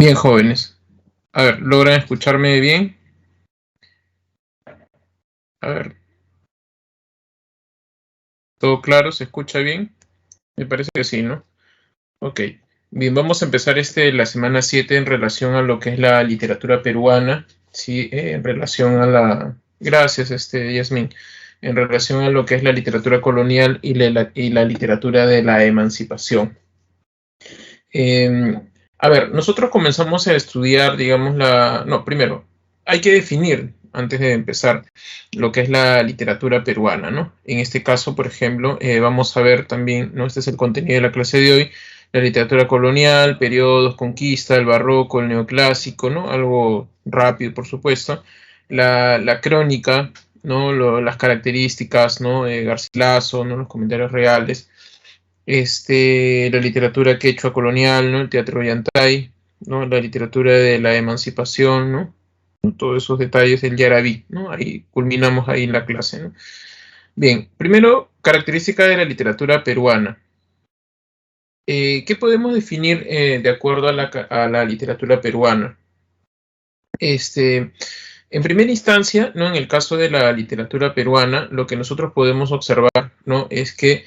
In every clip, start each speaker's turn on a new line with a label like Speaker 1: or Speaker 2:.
Speaker 1: Bien, jóvenes. A ver, ¿logran escucharme bien? A ver, ¿todo claro? ¿Se escucha bien? Me parece que sí, ¿no? Ok. Bien, vamos a empezar la semana 7 en relación a lo que es la literatura peruana, ¿sí? En relación a la... Gracias, Yasmín. En relación a lo que es la literatura colonial y la literatura de la emancipación. Eh, a ver, nosotros comenzamos a estudiar, digamos, No, primero, hay que definir, antes de empezar, lo que es la literatura peruana, ¿no? En este caso, por ejemplo, vamos a ver también, ¿no? Este es el contenido de la clase de hoy, la literatura colonial, periodos, conquista, el barroco, el neoclásico, ¿no? Algo rápido, por supuesto. La crónica, ¿no? Las características, ¿no? Garcilaso, ¿no? Los comentarios reales, la literatura quechua colonial, ¿no? El teatro yantay, ¿no? La literatura de la emancipación, ¿no? Todos esos detalles del Yarabí, ¿no? Ahí culminamos ahí la clase, ¿no? Bien, primero, característica de la literatura peruana. ¿Qué podemos definir de acuerdo a la literatura peruana? En primera instancia, ¿no? En el caso de la literatura peruana, lo que nosotros podemos observar, ¿no? Es que,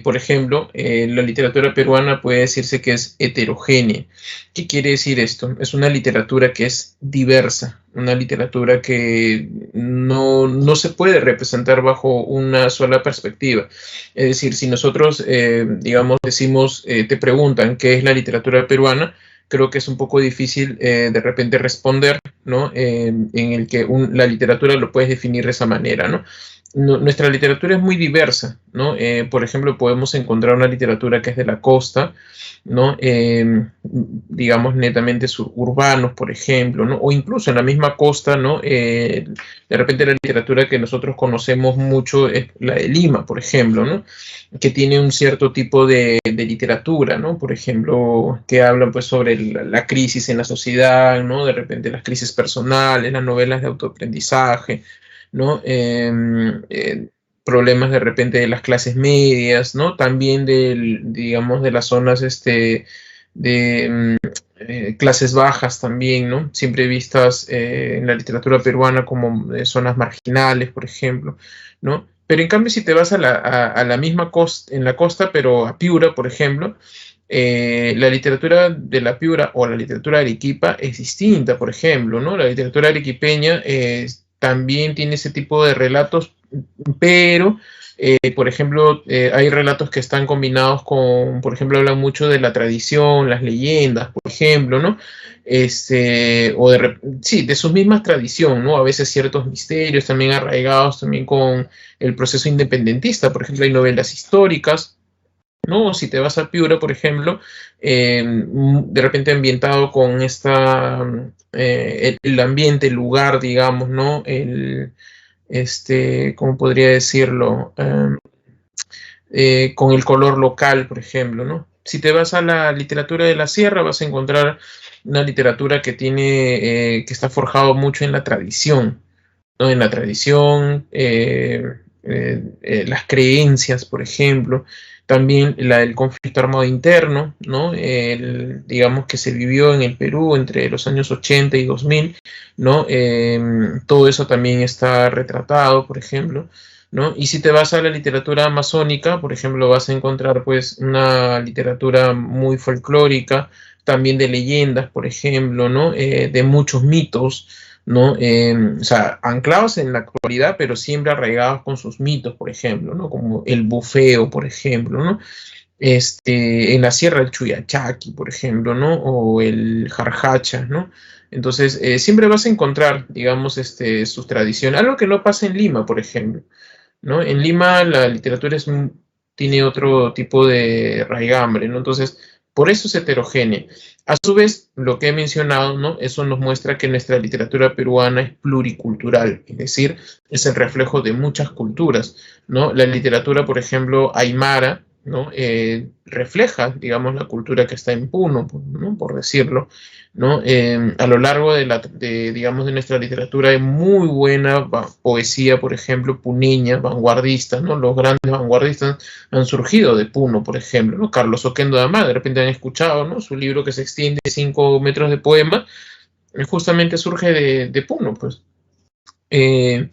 Speaker 1: por ejemplo, la literatura peruana puede decirse que es heterogénea. ¿Qué quiere decir esto? Es una literatura que es diversa, una literatura que no se puede representar bajo una sola perspectiva. Es decir, si nosotros, digamos, te preguntan qué es la literatura peruana, creo que es un poco difícil de repente responder, ¿no? En el que la literatura lo puedes definir de esa manera, ¿no? Nuestra literatura es muy diversa, ¿no? Por ejemplo, podemos encontrar una literatura que es de la costa, ¿no? Digamos, netamente suburbanos, por ejemplo, ¿no? O incluso en la misma costa, ¿no? De repente la literatura que nosotros conocemos mucho es la de Lima, por ejemplo, ¿no? Que tiene un cierto tipo de literatura, ¿no? Por ejemplo, que hablan pues sobre la crisis en la sociedad, ¿no? De repente las crisis personales, las novelas de autoaprendizaje, ¿no? Problemas de repente de las clases medias, ¿no? También digamos, de las zonas, de clases bajas también, ¿no? Siempre vistas en la literatura peruana como zonas marginales, por ejemplo, ¿no? Pero en cambio, si te vas a la misma costa, en la costa, pero a Piura, por ejemplo, la literatura de la Piura o la literatura de Arequipa es distinta, por ejemplo, ¿no? La literatura arequipeña también tiene ese tipo de relatos, pero, por ejemplo, hay relatos que están combinados con, por ejemplo, hablan mucho de la tradición, las leyendas, por ejemplo, ¿no? Sí, de sus mismas tradiciones, ¿no? A veces ciertos misterios también arraigados también con el proceso independentista, por ejemplo, hay novelas históricas, ¿no? Si te vas a Piura, por ejemplo, de repente ambientado con el ambiente, el lugar, digamos, ¿no? ¿Cómo podría decirlo? Con el color local, por ejemplo, ¿no? Si te vas a la literatura de la sierra, vas a encontrar una literatura que está forjado mucho en la tradición, ¿no? En la tradición, las creencias, por ejemplo, también la del conflicto armado interno, ¿no? Digamos que se vivió en el Perú entre los años 80 y 2000, ¿no? Todo eso también está retratado, por ejemplo, ¿no? Y si te vas a la literatura amazónica, por ejemplo, vas a encontrar pues una literatura muy folclórica, también de leyendas, por ejemplo, ¿no? De muchos mitos, ¿no? O sea, anclados en la actualidad, pero siempre arraigados con sus mitos, por ejemplo, ¿no? Como el bufeo, por ejemplo, ¿no? En la Sierra del Chuyachaki, por ejemplo, ¿no? O el Jarjacha, ¿no? Entonces, siempre vas a encontrar, digamos, sus tradiciones. Algo que no pasa en Lima, por ejemplo, ¿no? En Lima la literatura tiene otro tipo de raigambre, ¿no? Entonces, por eso es heterogénea. A su vez, lo que he mencionado, ¿no? Eso nos muestra que nuestra literatura peruana es pluricultural, es decir, es el reflejo de muchas culturas, ¿no? La literatura, por ejemplo, aymara, ¿no? Refleja, digamos, la cultura que está en Puno, ¿no? Por decirlo, ¿no? A lo largo digamos, de nuestra literatura hay muy buena poesía, por ejemplo, puneña, vanguardista, ¿no? Los grandes vanguardistas han surgido de Puno, por ejemplo, ¿no? Carlos Oquendo Damá, de repente han escuchado, ¿no? Su libro que se extiende 5 metros de poema, justamente surge de Puno, pues. Eh,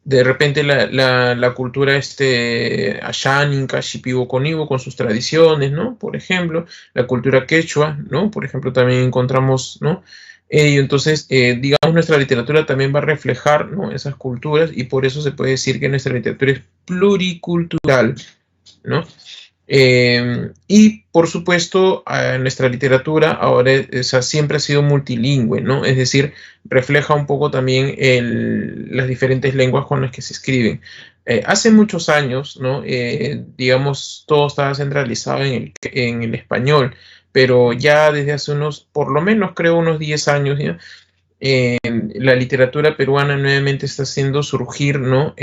Speaker 1: de repente la cultura asháninca, shipibo-conibo, con sus tradiciones, ¿no? Por ejemplo, la cultura quechua, ¿no? Por ejemplo, también encontramos, ¿no? Entonces, digamos, nuestra literatura también va a reflejar, ¿no? Esas culturas, y por eso se puede decir que nuestra literatura es pluricultural, ¿no? Y por supuesto, nuestra literatura ahora siempre ha sido multilingüe, ¿no? Es decir, refleja un poco también las diferentes lenguas con las que se escriben. Hace muchos años, ¿no? Digamos, todo estaba centralizado en el español, pero ya desde hace por lo menos creo unos 10 años, ¿ya? La literatura peruana nuevamente está haciendo surgir, ¿no?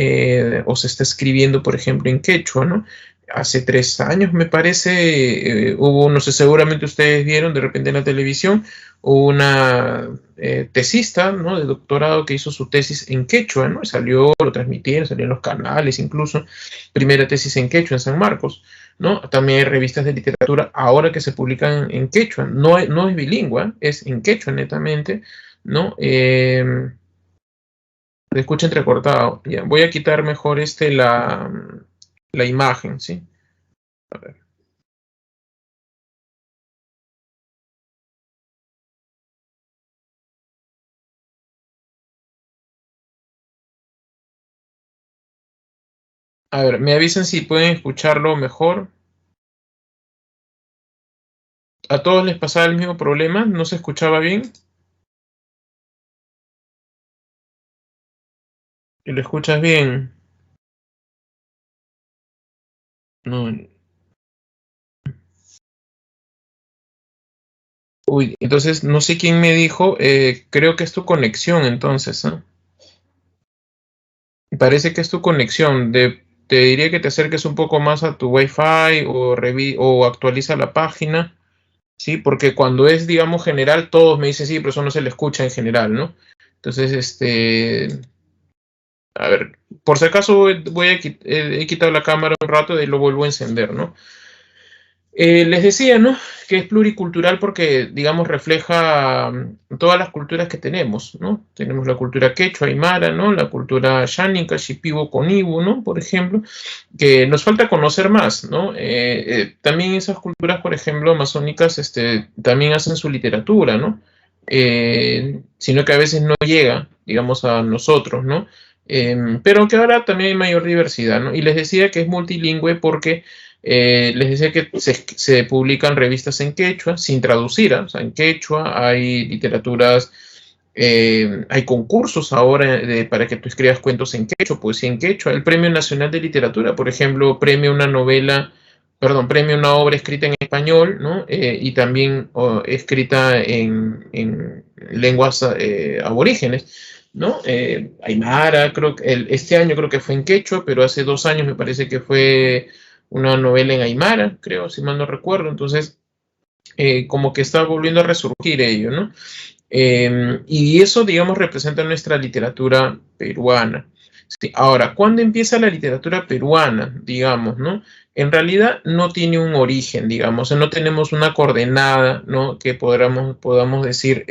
Speaker 1: O se está escribiendo, por ejemplo, en quechua, ¿no? Hace 3 años, me parece, hubo, no sé, seguramente ustedes vieron de repente en la televisión, hubo una tesista, ¿no? De doctorado que hizo su tesis en quechua, ¿no? Salió, lo transmitieron, salió en los canales incluso, primera tesis en quechua en San Marcos, ¿no? También hay revistas de literatura ahora que se publican en quechua, no es bilingüe, es en quechua netamente, ¿no? Se escucha entrecortado. Ya, voy a quitar mejor la imagen, ¿sí? A ver. A ver, me avisan si pueden escucharlo mejor. ¿A todos les pasaba el mismo problema? ¿No se escuchaba bien? ¿Y lo escuchas bien? No. Uy, entonces no sé quién me dijo, creo que es tu conexión entonces, ¿ah? Parece que es tu conexión. Te diría que te acerques un poco más a tu Wi-Fi o actualiza la página. Sí, porque cuando es, digamos, general, todos me dicen sí, pero eso no se le escucha en general, ¿no? Entonces, a ver, por si acaso he quitado la cámara un rato y lo vuelvo a encender, ¿no? Les decía, ¿no? Que es pluricultural porque, digamos, refleja todas las culturas que tenemos, ¿no? Tenemos la cultura quechua, aymara, ¿no? La cultura xánica, shipibo, conibo, ¿no? Por ejemplo, que nos falta conocer más, ¿no? También esas culturas, por ejemplo, amazónicas, también hacen su literatura, ¿no? Sino que a veces no llega, digamos, a nosotros, ¿no? Pero que ahora también hay mayor diversidad, ¿no? Y les decía que es multilingüe porque les decía que se publican revistas en quechua, sin traducir, ¿eh? O sea, en quechua hay literaturas, hay concursos ahora para que tú escribas cuentos en quechua, poesía en quechua. El Premio Nacional de Literatura, por ejemplo, premia una novela, perdón, premia una obra escrita en español, ¿no? Y también escrita en lenguas aborígenes, ¿no? Aymara, creo que este año creo que fue en quechua, pero hace 2 años me parece que fue una novela en aymara, creo, si mal no recuerdo. Entonces, como que está volviendo a resurgir ello, ¿no? Y eso, digamos, representa nuestra literatura peruana. Sí, ahora, ¿cuándo empieza la literatura peruana, digamos, no? En realidad no tiene un origen, digamos, no tenemos una coordenada, ¿no? Que podamos decir,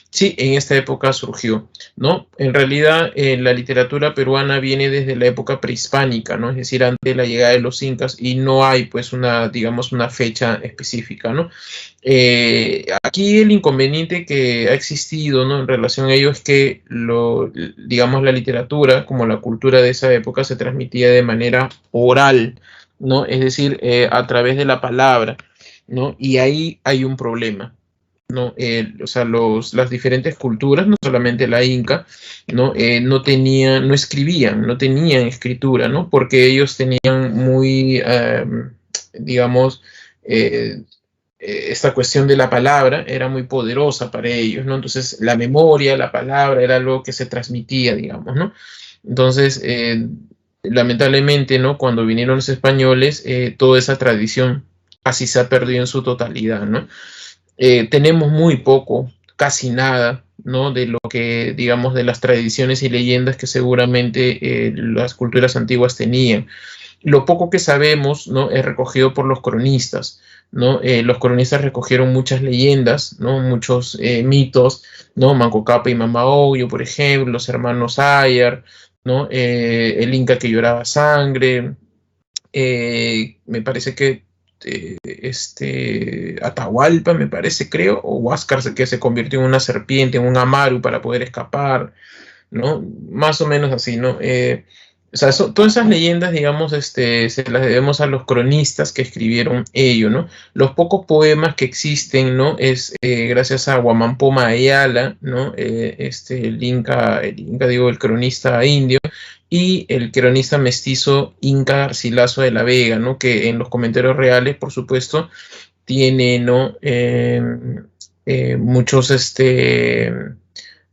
Speaker 1: sí, en esta época surgió, ¿no? En realidad, la literatura peruana viene desde la época prehispánica, ¿no? Es decir, antes de la llegada de los incas, y no hay, pues, digamos, una fecha específica, ¿no? Aquí el inconveniente que ha existido, ¿no? En relación a ello es que digamos, la literatura, como la cultura de esa época, se transmitía de manera oral, ¿no? Es decir, a través de la palabra, ¿no? Y ahí hay un problema, ¿no? O sea, las diferentes culturas, no solamente la inca, ¿no? No escribían, no tenían escritura, ¿no? Porque ellos tenían muy, digamos, eh, esta cuestión de la palabra era muy poderosa para ellos, ¿no? Entonces, la memoria, la palabra era algo que se transmitía, digamos, ¿no? Entonces, lamentablemente, ¿no? Cuando vinieron los españoles, toda esa tradición así se ha perdido en su totalidad, ¿no? Tenemos muy poco, casi nada, ¿no? De lo que, digamos, de las tradiciones y leyendas que seguramente las culturas antiguas tenían. Lo poco que sabemos, ¿no? Es recogido por los cronistas, ¿no? Los cronistas recogieron muchas leyendas, ¿no? Muchos mitos, ¿no? Manco Cápac y Mama Ogllo, por ejemplo, los hermanos Ayar, ¿no? El Inca que lloraba sangre, me parece que Atahualpa, me parece, creo, o Huáscar que se convirtió en una serpiente, en un amaru para poder escapar, ¿no? Más o menos así, ¿no? O sea, todas esas leyendas, digamos, se las debemos a los cronistas que escribieron ello, ¿no? Los pocos poemas que existen, ¿no? Es gracias a Huamampoma Ayala, ¿no? Digo, el cronista indio, y el cronista mestizo Inca Garcilaso de la Vega, ¿no? Que en los comentarios reales, por supuesto, tiene, ¿no? Muchos,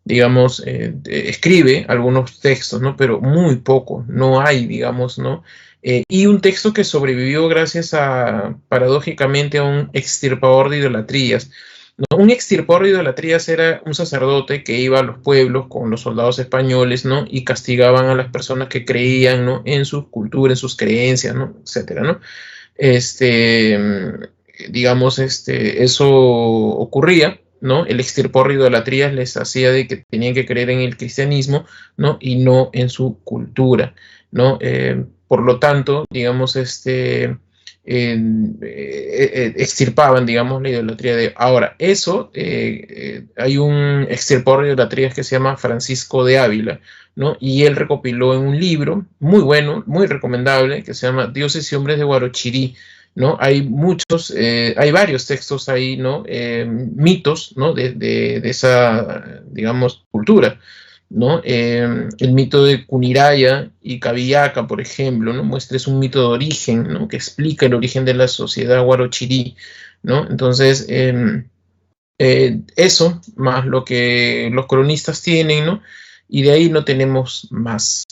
Speaker 1: digamos, escribe algunos textos, ¿no? Pero muy poco, no hay, digamos, ¿no? Y un texto que sobrevivió gracias a, paradójicamente, a un extirpador de idolatrías, ¿no? Un extirpador de idolatrías era un sacerdote que iba a los pueblos con los soldados españoles, ¿no? Y castigaban a las personas que creían, ¿no? En su cultura, en sus creencias, ¿no? Etcétera, ¿no? Este, digamos, eso ocurría, ¿no? El extirpar de idolatrías les hacía de que tenían que creer en el cristianismo, ¿no? Y no en su cultura, ¿no? Por lo tanto, digamos, extirpaban, digamos, la idolatría de... Ahora, eso, hay un extirpador de idolatrías que se llama Francisco de Ávila, ¿no? Y él recopiló en un libro muy bueno, muy recomendable, que se llama Dioses y Hombres de Guarochirí, ¿no? Hay muchos, hay varios textos ahí, ¿no? Mitos, ¿no? De esa, digamos, cultura, ¿no? El mito de Cuniraya y Cabillaca, por ejemplo, ¿no? Es un mito de origen, ¿no? Que explica el origen de la sociedad guarochirí, ¿no? Entonces, eso, más lo que los cronistas tienen, ¿no? Y de ahí no tenemos más,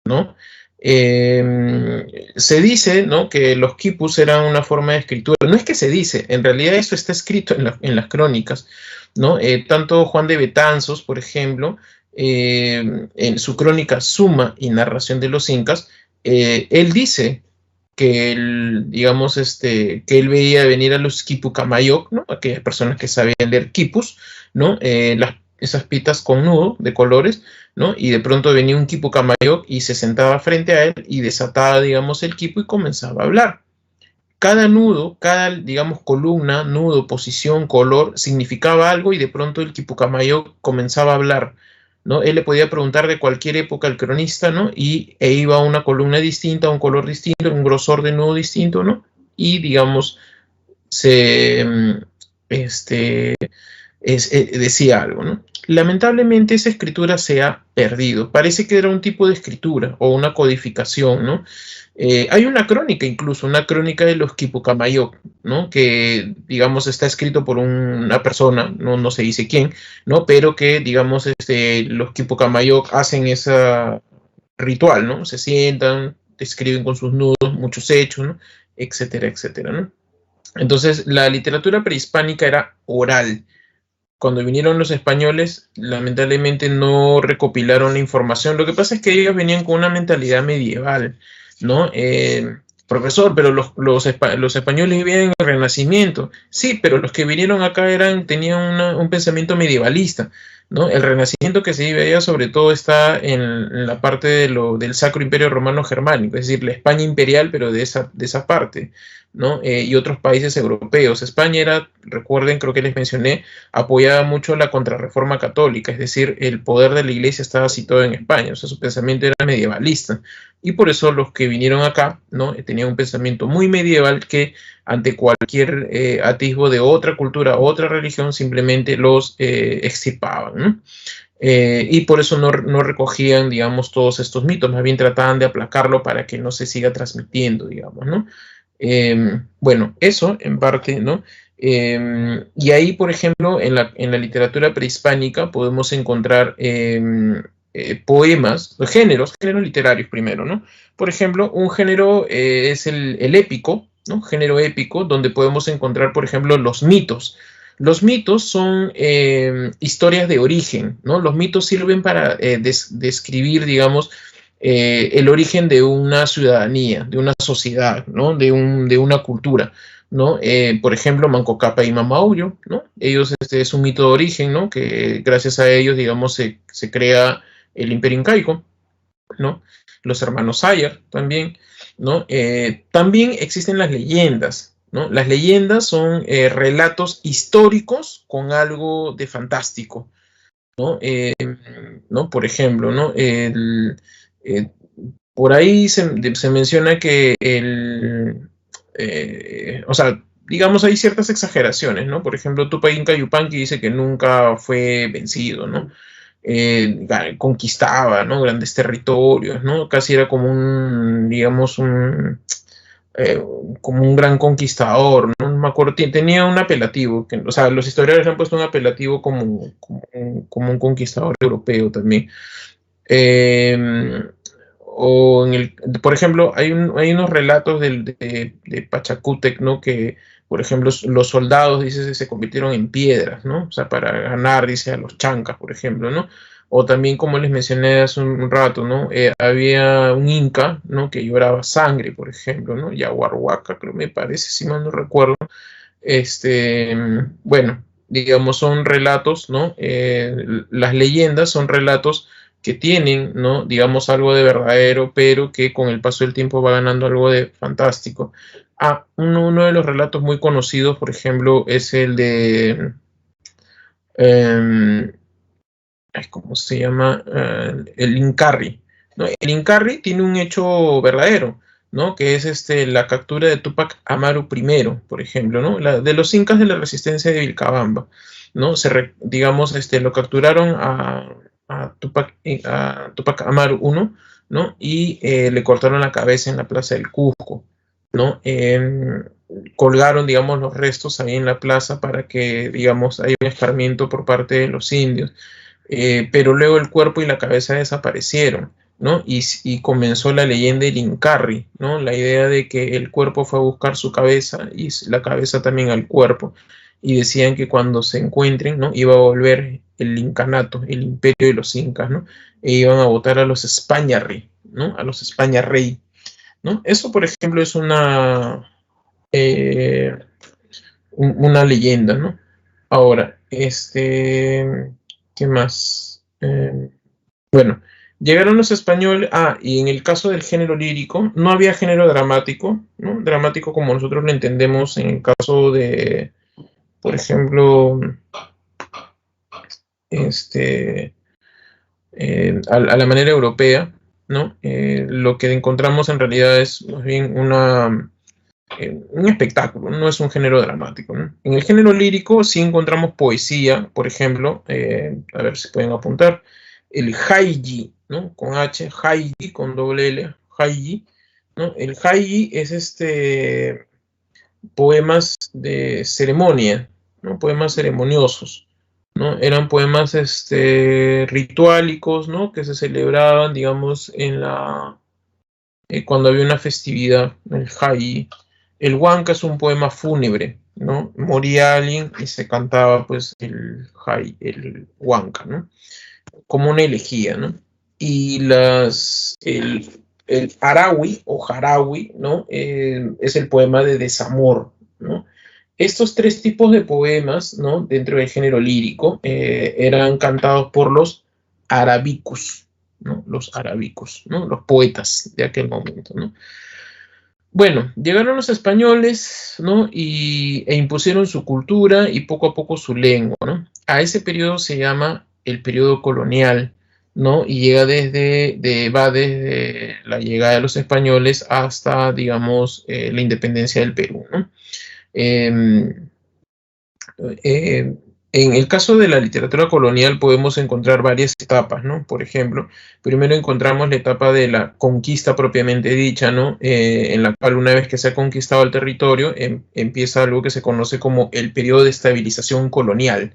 Speaker 1: ¿no? Se dice, ¿no? Que los quipus eran una forma de escritura. No es que se dice, en realidad eso está escrito en las crónicas, ¿no? Tanto Juan de Betanzos, por ejemplo, en su crónica Suma y Narración de los Incas, él dice que él, digamos, que él veía venir a los quipucamayoc, ¿no? Aquellas personas que sabían leer quipus, ¿no? Esas pitas con nudo de colores, ¿no? Y de pronto venía un quipucamayoc y se sentaba frente a él y desataba, digamos, el quipu y comenzaba a hablar. Cada nudo, cada, digamos, columna, nudo, posición, color, significaba algo y de pronto el quipucamayoc comenzaba a hablar, ¿no? Él le podía preguntar de cualquier época al cronista, ¿no? E iba a una columna distinta, a un color distinto, un grosor de nudo distinto, ¿no? Y, digamos, se, decía algo, ¿no? Lamentablemente esa escritura se ha perdido. Parece que era un tipo de escritura o una codificación, ¿no? Hay una crónica incluso, una crónica de los Quipucamayoc, ¿no? Que, digamos, está escrito por una persona, no se dice quién, ¿no? Pero que, digamos, los Quipucamayoc hacen ese ritual, ¿no? Se sientan, escriben con sus nudos muchos hechos, ¿no? Etcétera, etcétera, ¿no? Entonces, la literatura prehispánica era oral. Cuando vinieron los españoles, lamentablemente no recopilaron la información. Lo que pasa es que ellos venían con una mentalidad medieval, ¿no? Profesor, pero los españoles vivían en el Renacimiento. Sí, pero los que vinieron acá tenían un pensamiento medievalista, ¿no? El Renacimiento que se veía sobre todo está en la parte del Sacro Imperio Romano Germánico, es decir, la España imperial, pero de esa parte, ¿no? Y otros países europeos. España era, recuerden, creo que les mencioné, apoyaba mucho la contrarreforma católica, es decir, el poder de la iglesia estaba situado en España, o sea, su pensamiento era medievalista. Y por eso los que vinieron acá, ¿no? Tenían un pensamiento muy medieval que ante cualquier atisbo de otra cultura, otra religión, simplemente los extirpaban, ¿no? Y por eso no recogían, digamos, todos estos mitos, más bien trataban de aplacarlo para que no se siga transmitiendo, digamos, ¿no? Bueno, eso en parte, ¿no? Y ahí, por ejemplo, en la literatura prehispánica podemos encontrar poemas, géneros literarios primero, ¿no? Por ejemplo, un género es el épico, ¿no? Género épico, donde podemos encontrar, por ejemplo, los mitos. Los mitos son historias de origen, ¿no? Los mitos sirven para describir, digamos, el origen de una ciudadanía, de una sociedad, ¿no? De una cultura, ¿no? Por ejemplo, Manco Cápac y Mamaullo, ¿no? Ellos, es un mito de origen, ¿no? Que gracias a ellos, digamos, se crea el Imperio Incaico, ¿no? Los hermanos Ayer también, ¿no? También existen las leyendas, ¿no? Las leyendas son relatos históricos con algo de fantástico, ¿no? ¿No? Por ejemplo, ¿no? Eh, por ahí se menciona que o sea, digamos, hay ciertas exageraciones, ¿no? Por ejemplo, Tupac Inca Yupanqui dice que nunca fue vencido, ¿no? Conquistaba, ¿no? Grandes territorios, ¿no? Casi era como digamos, eh, como un gran conquistador, ¿no? No me acuerdo, tenía un apelativo, o sea, los historiadores le han puesto un apelativo como un conquistador europeo también. Eh, por ejemplo, hay unos relatos de Pachacútec, ¿no? Que, por ejemplo, los soldados, dice, se convirtieron en piedras, ¿no? O sea, para ganar, dice, a los chancas, por ejemplo, ¿no? O también, como les mencioné hace un rato, ¿no? Había un inca, ¿no? Que lloraba sangre, por ejemplo, ¿no? Yaguarhuaca, creo me parece, si mal no recuerdo. Bueno, digamos, son relatos, ¿no? Las leyendas son relatos que tienen, ¿no? Digamos, algo de verdadero, pero que con el paso del tiempo va ganando algo de fantástico. Uno de los relatos muy conocidos, por ejemplo, es el de, eh, ¿cómo se llama? El Incarri, ¿no? El Incarri tiene un hecho verdadero, ¿no? Que es la captura de Tupac Amaru I, por ejemplo, ¿no? De los incas de la resistencia de Vilcabamba, ¿no? Digamos, lo capturaron a Tupac Amaru I, ¿no? Y le cortaron la cabeza en la plaza del Cusco, ¿no? Colgaron, digamos, los restos ahí en la plaza para que, digamos, haya un escarmiento por parte de los indios. Pero luego el cuerpo y la cabeza desaparecieron, ¿no? Y comenzó la leyenda del Incarri, ¿no? La idea de que el cuerpo fue a buscar su cabeza y la cabeza también al cuerpo. Y decían que cuando se encuentren, ¿no? Iba a volver el incanato, el imperio de los incas, ¿no? E iban a votar a los Españarri, ¿no? A los Españarrey, ¿no? Eso, por ejemplo, es eh, una leyenda, ¿no? Ahora, ¿qué más? Bueno, llegaron los españoles, y en el caso del género lírico, no había género dramático, ¿no? Dramático como nosotros lo entendemos en el caso de, por ejemplo, a la manera europea, ¿no? Lo que encontramos en realidad es más bien un espectáculo, no es un género dramático, ¿no? En el género lírico sí encontramos poesía, por ejemplo, a ver si pueden apuntar, el haiji, ¿no? Con H, haiji, con doble L, haiji, ¿no? El haiji es poemas de ceremonia, ¿no? Poemas ceremoniosos, ¿no? Eran poemas rituálicos, ¿no? Que se celebraban, digamos, cuando había una festividad, el haiji. El huanca es un poema fúnebre, ¿no? Moría alguien y se cantaba, pues, el huanca, ¿no? Como una elegía, ¿no? Y el arawi o jarawi, ¿no? Es el poema de desamor, ¿no? Estos tres tipos de poemas, ¿no? Dentro del género lírico, eran cantados por los arabicus, ¿no? Los arabicus, ¿no? Los poetas de aquel momento, ¿no? Bueno, llegaron los españoles, ¿no? E impusieron su cultura y poco a poco su lengua, ¿no? A ese periodo se llama el periodo colonial, ¿no? Y va desde la llegada de los españoles hasta, digamos, la independencia del Perú, ¿no? Eh, eh, en el caso de la literatura colonial podemos encontrar varias etapas, ¿no? Por ejemplo, primero encontramos la etapa de la conquista propiamente dicha, ¿no? En la cual una vez que se ha conquistado el territorio, empieza algo que se conoce como el periodo de estabilización colonial,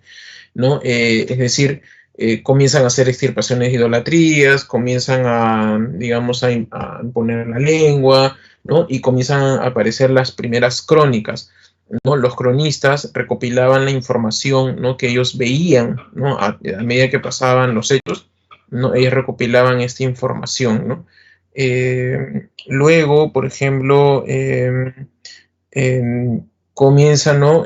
Speaker 1: ¿no? Es decir, comienzan a hacer extirpaciones de idolatrías, comienzan a, digamos, a imponer la lengua, ¿no? Y comienzan a aparecer las primeras crónicas, ¿no? Los cronistas recopilaban la información, ¿no? Que ellos veían, ¿no? A medida que pasaban los hechos, ¿no? Ellos recopilaban esta información, ¿no? Luego, por ejemplo, comienza, ¿no?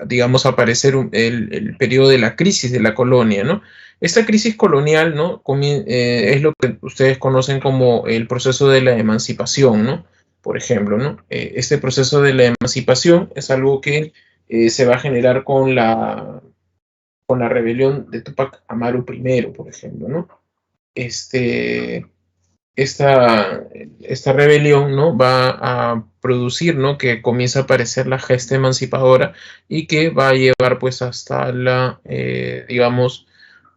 Speaker 1: Digamos, a aparecer el periodo de la crisis de la colonia, ¿no? Esta crisis colonial, ¿no? Es lo que ustedes conocen como el proceso de la emancipación, ¿no? Por ejemplo, ¿no? Este proceso de la emancipación es algo que se va a generar con la rebelión de Túpac Amaru I, por ejemplo, ¿no? Este, esta rebelión, ¿no? Va a producir, ¿no? Que comienza a aparecer la gesta emancipadora y que va a llevar pues hasta digamos,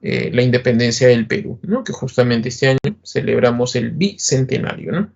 Speaker 1: la independencia del Perú, ¿no? Que justamente este año celebramos el bicentenario, ¿no?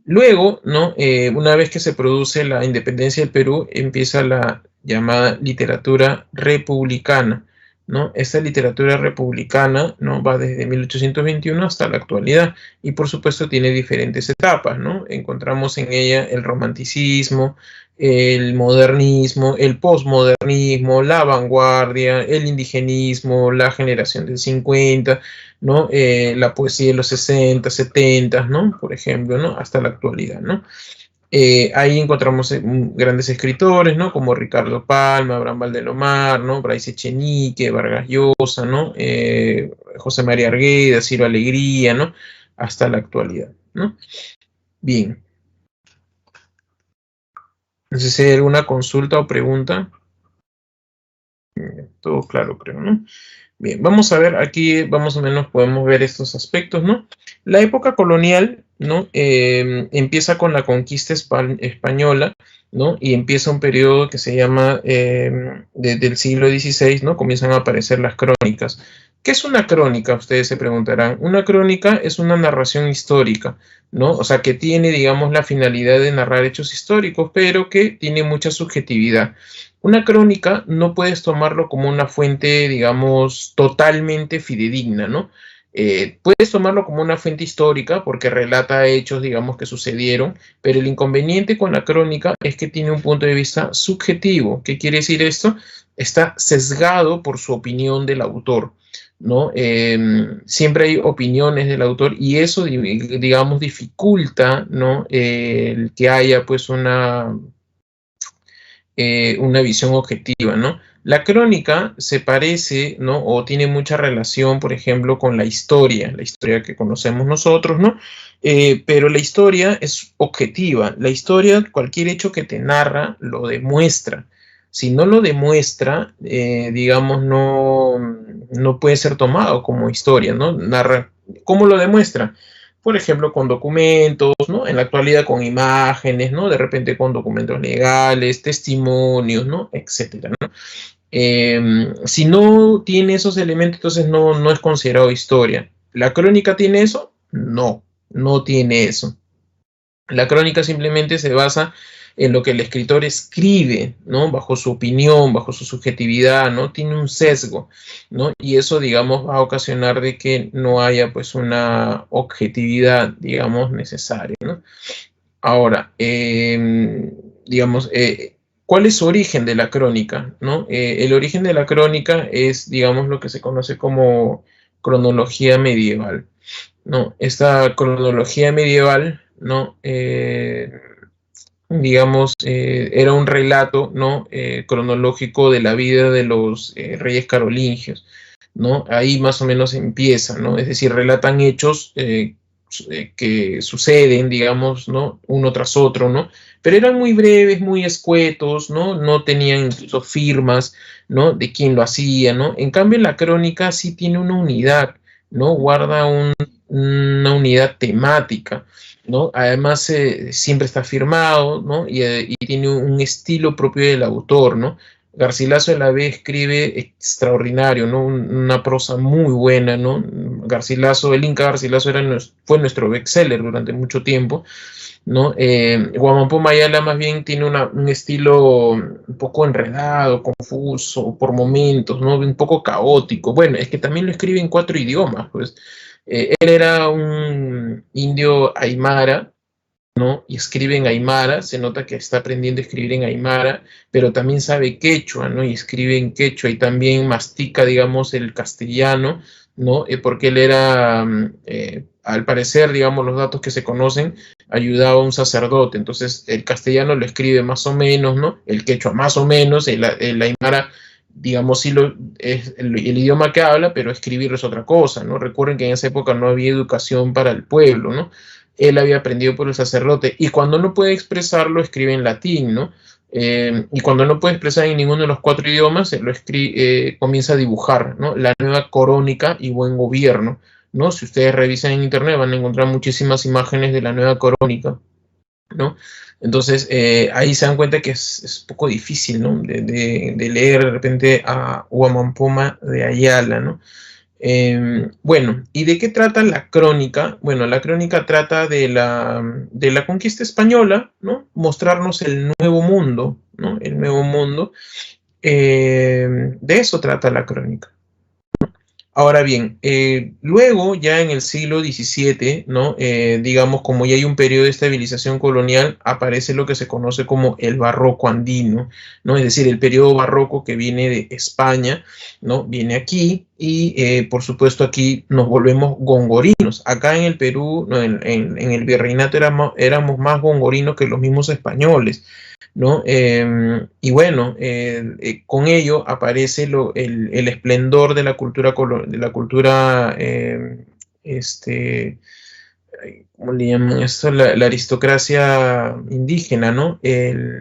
Speaker 1: Luego, ¿no? Una vez que se produce la independencia del Perú, empieza la llamada literatura republicana, ¿no? Esta literatura republicana, ¿no? Va desde 1821 hasta la actualidad y por supuesto tiene diferentes etapas, ¿no? Encontramos en ella el romanticismo, el modernismo, el posmodernismo, la vanguardia, el indigenismo, la generación del 50, ¿no? La poesía de los 60, 70, ¿no? Por ejemplo, ¿no? Hasta la actualidad, ¿no? Ahí encontramos grandes escritores, ¿no? Como Ricardo Palma, Abraham Valdelomar, ¿no? Bryce Echenique, Vargas Llosa, ¿no? José María Argueda, Ciro Alegría, ¿no? Hasta la actualidad, ¿no? Bien. No sé si hay alguna consulta o pregunta. Todo claro, creo, ¿no? Bien, vamos a ver, aquí más o menos podemos ver estos aspectos, ¿no? La época colonial, ¿no? Empieza con la conquista española, ¿no? Y empieza un periodo que se llama desde el siglo XVI, ¿no? Comienzan a aparecer las crónicas. ¿Qué es una crónica? Ustedes se preguntarán. Una crónica es una narración histórica, ¿no? O sea, que tiene, digamos, la finalidad de narrar hechos históricos, pero que tiene mucha subjetividad. Una crónica no puedes tomarlo como una fuente, digamos, totalmente fidedigna, ¿no? Puedes tomarlo como una fuente histórica porque relata hechos, digamos, que sucedieron, pero el inconveniente con la crónica es que tiene un punto de vista subjetivo. ¿Qué quiere decir esto? Está sesgado por su opinión del autor, ¿no? Siempre hay opiniones del autor y eso, digamos, dificulta, ¿no? El que haya, pues, una visión objetiva, ¿no? La crónica se parece, ¿no? O tiene mucha relación, por ejemplo, con la historia que conocemos nosotros, ¿no? Pero la historia es objetiva. La historia, cualquier hecho que te narra, lo demuestra. Si no lo demuestra, digamos, no puede ser tomado como historia, ¿no? Narra, ¿cómo lo demuestra? Por ejemplo, con documentos, ¿no? En la actualidad con imágenes, ¿no? De repente con documentos legales, testimonios, ¿no? Etcétera, ¿no? Si no tiene esos elementos, entonces no es considerado historia. ¿La crónica tiene eso? No tiene eso. La crónica simplemente se basa en lo que el escritor escribe, ¿no? Bajo su opinión, bajo su subjetividad, ¿no? Tiene un sesgo, ¿no? Y eso, digamos, va a ocasionar de que no haya, pues, una objetividad, digamos, necesaria, ¿no? Ahora, digamos, ¿cuál es su origen de la crónica, ¿no? El origen de la crónica es, digamos, lo que se conoce como cronología medieval, ¿no? Esta cronología medieval, ¿no? Digamos, era un relato, ¿no? Cronológico de la vida de los reyes carolingios, ¿no? Ahí más o menos empieza, ¿no? Es decir, relatan hechos que suceden, digamos, ¿no? Uno tras otro, ¿no? Pero eran muy breves, muy escuetos, ¿no? No tenían incluso firmas, ¿no? De quién lo hacía, ¿no? En cambio, la crónica sí tiene una unidad, ¿no? Guarda una unidad temática, ¿no? Además, siempre está firmado, ¿no? Y tiene un estilo propio del autor, ¿no? Garcilaso de la B escribe extraordinario, ¿no? Una prosa muy buena, ¿no? Garcilaso, el Inca Garcilaso fue nuestro bestseller durante mucho tiempo. ¿no? Guamampó Mayala más bien tiene un estilo un poco enredado, confuso, por momentos, ¿no? Un poco caótico. Bueno, es que también lo escribe en 4 idiomas, pues. Él era un indio aymara, ¿no? Y escribe en aymara, se nota que está aprendiendo a escribir en aymara, pero también sabe quechua, ¿no? Y escribe en quechua y también mastica, digamos, el castellano, ¿no? Porque él era, al parecer, digamos, los datos que se conocen, ayudaba a un sacerdote, entonces el castellano lo escribe más o menos, ¿no? El quechua más o menos, el aymara digamos, sí es el idioma que habla, pero escribirlo es otra cosa, ¿no? Recuerden que en esa época no había educación para el pueblo, ¿no? Él había aprendido por el sacerdote, y cuando no puede expresarlo, escribe en latín, ¿no? Y cuando no puede expresar en ninguno de los 4 idiomas, comienza a dibujar, ¿no? La nueva corónica y buen gobierno, ¿no? Si ustedes revisan en internet van a encontrar muchísimas imágenes de la nueva corónica, ¿no? Entonces, ahí se dan cuenta que es un poco difícil, ¿no? De leer de repente a Huamampoma de Ayala, ¿no? Bueno, ¿y de qué trata la crónica? Bueno, la crónica trata de la conquista española, ¿no? Mostrarnos el nuevo mundo, ¿no? El nuevo mundo. De eso trata la crónica. Ahora bien, luego ya en el siglo XVII, ¿no? Digamos, como ya hay un periodo de estabilización colonial, aparece lo que se conoce como el barroco andino, ¿no? Es decir, el periodo barroco que viene de España, ¿no? Viene aquí y, por supuesto, aquí nos volvemos gongorinos. Acá en el Perú, ¿no? En el virreinato éramos más gongorinos que los mismos españoles, ¿no? Y bueno, con ello aparece el esplendor de la cultura, ¿cómo le llaman esto? La aristocracia indígena, ¿no? El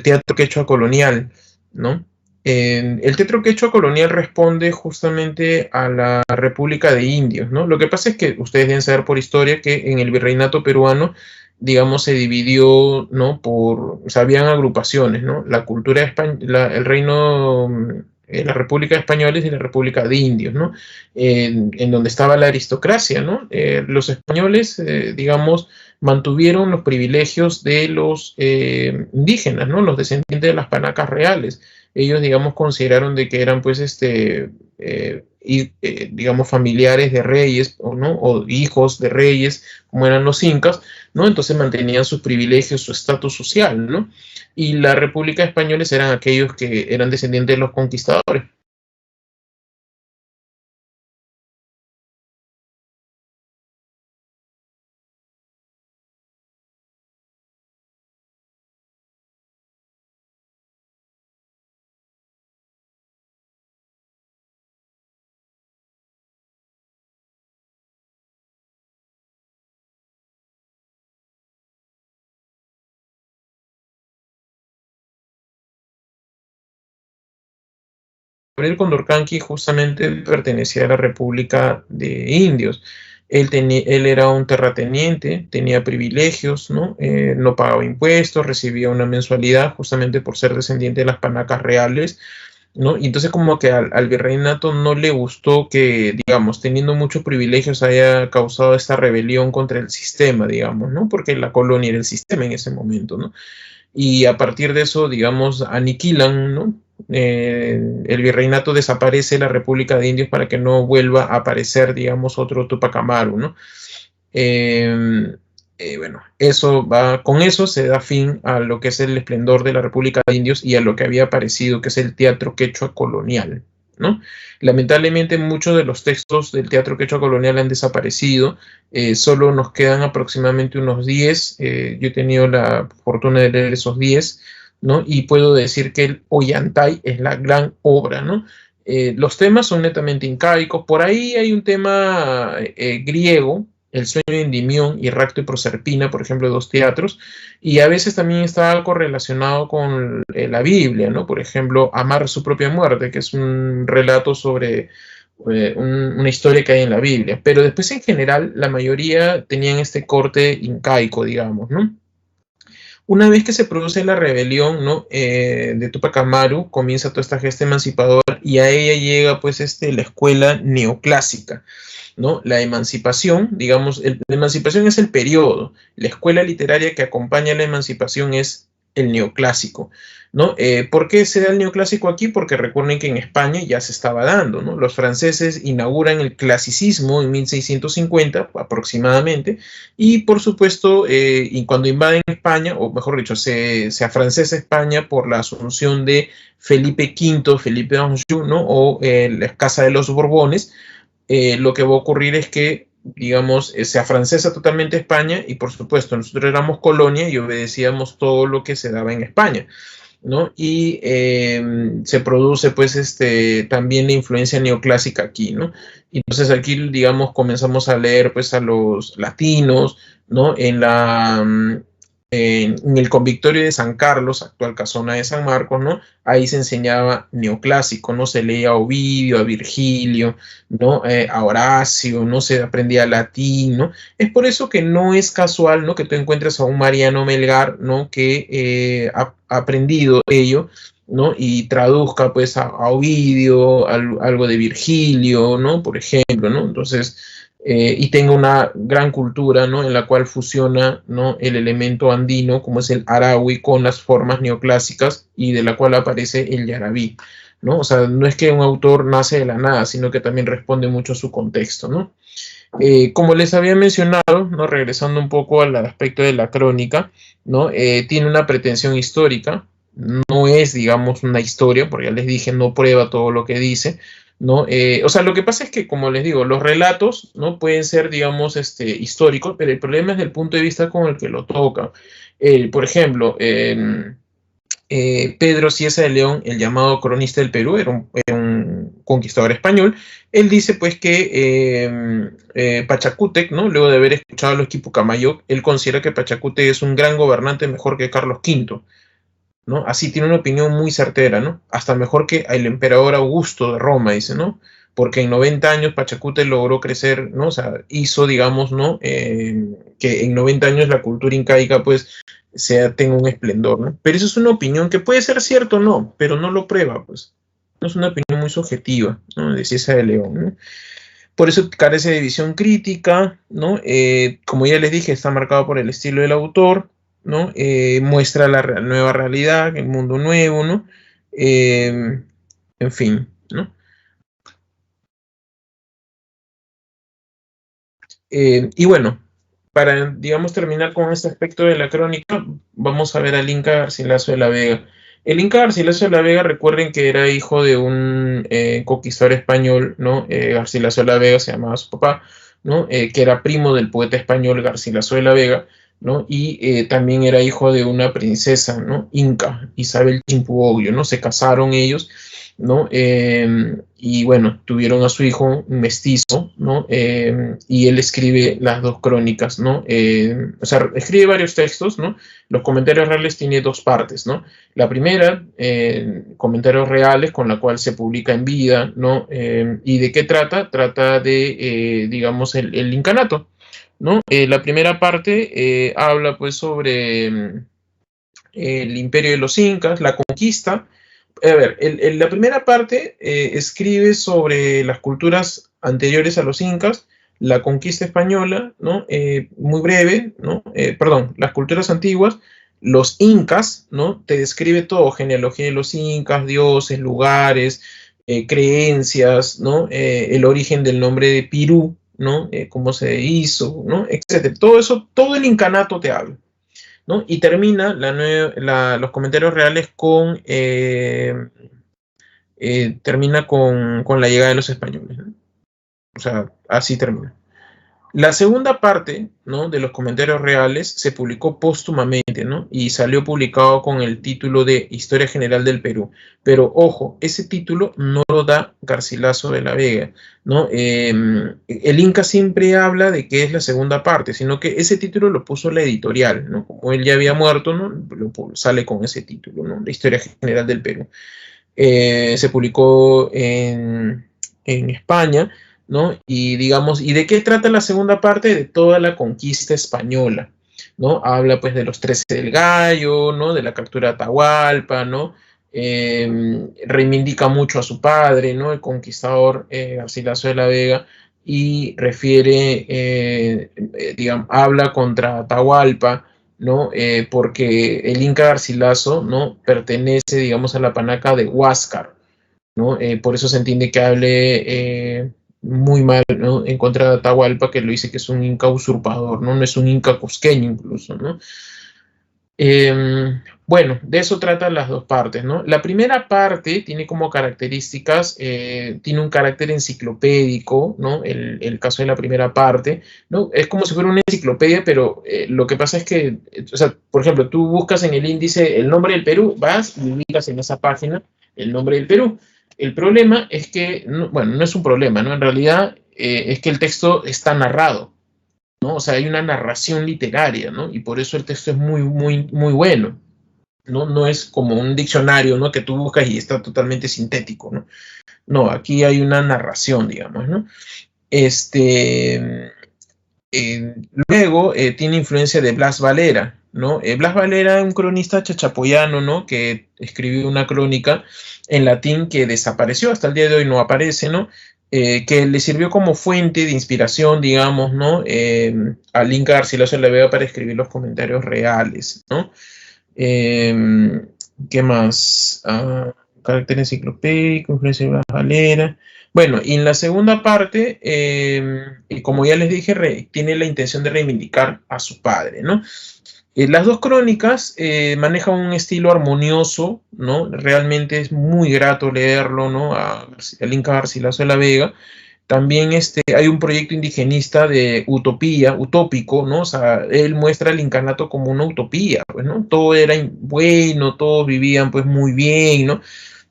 Speaker 1: teatro quechua colonial, ¿no? El teatro quechua colonial responde justamente a la República de Indios, ¿no? Lo que pasa es que ustedes deben saber por historia que en el virreinato peruano, digamos, se dividió, ¿no? O sea, habían agrupaciones, ¿no? La cultura española, el reino, la República de Españoles y la República de Indios, ¿no? En donde estaba la aristocracia, ¿no? Los españoles, digamos, mantuvieron los privilegios de los indígenas, ¿no? Los descendientes de las panacas reales. Ellos, digamos, consideraron de que eran, pues, digamos, familiares de reyes, ¿no? O hijos de reyes, como eran los incas, ¿no? Entonces mantenían sus privilegios, su estatus social, ¿no? Y la República de Españoles eran aquellos que eran descendientes de los conquistadores. Gabriel Condorcanqui justamente pertenecía a la República de Indios. Él era un terrateniente, tenía privilegios, ¿no? No pagaba impuestos, recibía una mensualidad justamente por ser descendiente de las panacas reales, ¿no? Y entonces como que al virreinato no le gustó que, digamos, teniendo muchos privilegios haya causado esta rebelión contra el sistema, digamos, ¿no? Porque la colonia era el sistema en ese momento, ¿no? Y a partir de eso, digamos, aniquilan, ¿no? El virreinato desaparece la República de Indios para que no vuelva a aparecer, digamos, otro Tupac Amaru, ¿no? Eh, bueno, con eso se da fin a lo que es el esplendor de la República de Indios y a lo que había aparecido, que es el teatro quechua colonial, ¿no? Lamentablemente muchos de los textos del teatro quechua colonial han desaparecido, solo nos quedan aproximadamente unos 10, yo he tenido la fortuna de leer esos 10, ¿no? Y puedo decir que el Ollantay es la gran obra, ¿no? Los temas son netamente incaicos, por ahí hay un tema griego, el sueño de Endymión y Racto y Proserpina, por ejemplo, dos teatros, y a veces también está algo relacionado con la Biblia, ¿no? Por ejemplo, Amar su propia muerte, que es un relato sobre una historia que hay en la Biblia, pero después en general la mayoría tenían este corte incaico, digamos, ¿no? Una vez que se produce la rebelión, ¿no? De Tupac Amaru, comienza toda esta gesta emancipadora y a ella llega pues la escuela neoclásica, ¿no? La emancipación, digamos, la emancipación es el periodo, la escuela literaria que acompaña a la emancipación es el neoclásico, ¿no? ¿Por qué se da el neoclásico aquí? Porque recuerden que en España ya se estaba dando, ¿no? Los franceses inauguran el clasicismo en 1650 aproximadamente, y por supuesto, y cuando invaden España, o mejor dicho, se afrancesa España por la asunción de Felipe V, Felipe d'Anjou, ¿no? O la Casa de los Borbones, lo que va a ocurrir es que, digamos, se afrancesa totalmente España y por supuesto nosotros éramos colonia y obedecíamos todo lo que se daba en España, ¿no? Y se produce pues también la influencia neoclásica aquí, ¿no? Entonces aquí, digamos, comenzamos a leer pues a los latinos, ¿no? En el convictorio de San Carlos, actual Casona de San Marcos, ¿no? Ahí se enseñaba neoclásico, ¿no? Se leía a Ovidio, a Virgilio, ¿no? A Horacio, ¿no? Se aprendía latín, ¿no? Es por eso que no es casual, ¿no? Que tú encuentres a un Mariano Melgar, ¿no? Que ha aprendido ello, ¿no? Y traduzca, pues, a Ovidio, algo de Virgilio, ¿no? Por ejemplo, ¿no? Entonces, y tenga una gran cultura, ¿no? En la cual fusiona, ¿no? El elemento andino, como es el arahui, con las formas neoclásicas y de la cual aparece el yarabí, ¿no? O sea, no es que un autor nace de la nada, sino que también responde mucho a su contexto, ¿no? Como les había mencionado, ¿no? Regresando un poco al aspecto de la crónica, ¿no? Tiene una pretensión histórica, no es, digamos, una historia, porque ya les dije, no prueba todo lo que dice, ¿no? O sea, lo que pasa es que, como les digo, los relatos, ¿no? Pueden ser, digamos, históricos, pero el problema es del punto de vista con el que lo toca. Por ejemplo, Pedro Cieza de León, el llamado cronista del Perú, era un conquistador español. Él dice pues que Pachacútec, ¿no? Luego de haber escuchado a los Quipucamayo, él considera que Pachacútec es un gran gobernante mejor que Carlos V, ¿no? Así tiene una opinión muy certera, ¿no? Hasta mejor que el emperador Augusto de Roma, dice, ¿no? Porque en 90 años Pachacútec logró crecer, ¿no? O sea, hizo, digamos, ¿no? Que en 90 años la cultura incaica, pues, tenga un esplendor, ¿no? Pero eso es una opinión que puede ser cierto o no, pero no lo prueba, pues. No es una opinión muy subjetiva, ¿no? De Cieza de León, ¿no? Por eso carece de visión crítica, ¿no? Como ya les dije, está marcado por el estilo del autor, ¿no? Muestra la nueva realidad, el mundo nuevo, ¿no? En fin, ¿no? Y bueno, para, digamos, terminar con este aspecto de la crónica, vamos a ver al Inca Garcilaso de la Vega. El Inca Garcilaso de la Vega, recuerden que era hijo de un conquistador español, ¿no? Garcilaso de la Vega se llamaba su papá, ¿no? Que era primo del poeta español Garcilaso de la Vega, ¿no? Y también era hijo de una princesa, ¿no? Inca, Isabel Chimpuoglio, ¿no? Se casaron ellos, ¿no? Y bueno, tuvieron a su hijo un mestizo, ¿no? Y él escribe las dos crónicas, ¿no? O sea, escribe varios textos, ¿no? Los comentarios reales tiene dos partes, ¿no? La primera, comentarios reales, con la cual se publica en vida, ¿no? ¿Y de qué trata? Trata de, digamos, el incanato, ¿no? La primera parte habla, pues, sobre el imperio de los incas, la conquista. A ver, la primera parte escribe sobre las culturas anteriores a los incas, la conquista española, ¿no? Muy breve, ¿no? Perdón, las culturas antiguas, los incas, ¿no? Te describe todo, genealogía de los incas, dioses, lugares, creencias, ¿no? El origen del nombre de Pirú, ¿no? Cómo se hizo, ¿no? Etcétera. Todo eso, todo el incanato te habla, ¿no? Y termina los comentarios reales termina con la llegada de los españoles, ¿no? O sea, así termina. La segunda parte, ¿no? De los comentarios reales se publicó póstumamente, ¿no? Y salió publicado con el título de Historia General del Perú. Pero ojo, ese título no lo da Garcilaso de la Vega, ¿no? El Inca siempre habla de que es la segunda parte, sino que ese título lo puso la editorial, ¿no? Como él ya había muerto, ¿no? Sale con ese título, ¿no? La Historia General del Perú. Se publicó en España, ¿no? Y digamos, ¿y de qué trata la segunda parte? De toda la conquista española, ¿no? Habla pues de los 13 del Gallo, ¿no? De la captura de Atahualpa, ¿no? Reivindica mucho a su padre, ¿no? El conquistador Garcilaso de la Vega, y refiere, digamos, habla contra Atahualpa, ¿no? Porque el Inca Garcilaso, ¿no? Pertenece, digamos, a la panaca de Huáscar, ¿no? Por eso se entiende que hable muy mal, ¿no? En contra de Atahualpa, que lo dice que es un Inca usurpador, ¿no? No es un Inca cusqueño incluso, ¿no? Bueno, de eso tratan las dos partes, ¿no? La primera parte tiene como características, tiene un carácter enciclopédico, ¿no? El caso de la primera parte, ¿no? Es como si fuera una enciclopedia, pero lo que pasa es que, o sea, por ejemplo, tú buscas en el índice el nombre del Perú, vas y ubicas en esa página el nombre del Perú. El problema es que, bueno, no es un problema, ¿no? En realidad es que el texto está narrado, ¿no? O sea, hay una narración literaria, ¿no? Y por eso el texto es muy, muy, muy bueno, ¿no? No es como un diccionario, ¿no? Que tú buscas y está totalmente sintético, ¿no? No, aquí hay una narración, digamos, ¿no? Este, luego tiene influencia de Blas Valera, ¿no? Blas Valera es un cronista chachapoyano, ¿no? Que escribió una crónica en latín que desapareció, hasta el día de hoy no aparece, ¿no? Que le sirvió como fuente de inspiración, digamos, ¿no? Al Inca Garcilaso de la Vega para escribir los comentarios reales, ¿no? ¿Qué más? Carácter enciclopédico, influencia de Blas Valera. Bueno, y en la segunda parte, y como ya les dije, tiene la intención de reivindicar a su padre, ¿no? Las dos crónicas manejan un estilo armonioso, ¿no? Realmente es muy grato leerlo, ¿no? Al Inca Garcilaso de la Vega. También hay un proyecto indigenista de utopía, utópico, ¿no? O sea, él muestra el incanato como una utopía, pues, ¿no? Todo era bueno, todos vivían pues muy bien, ¿no?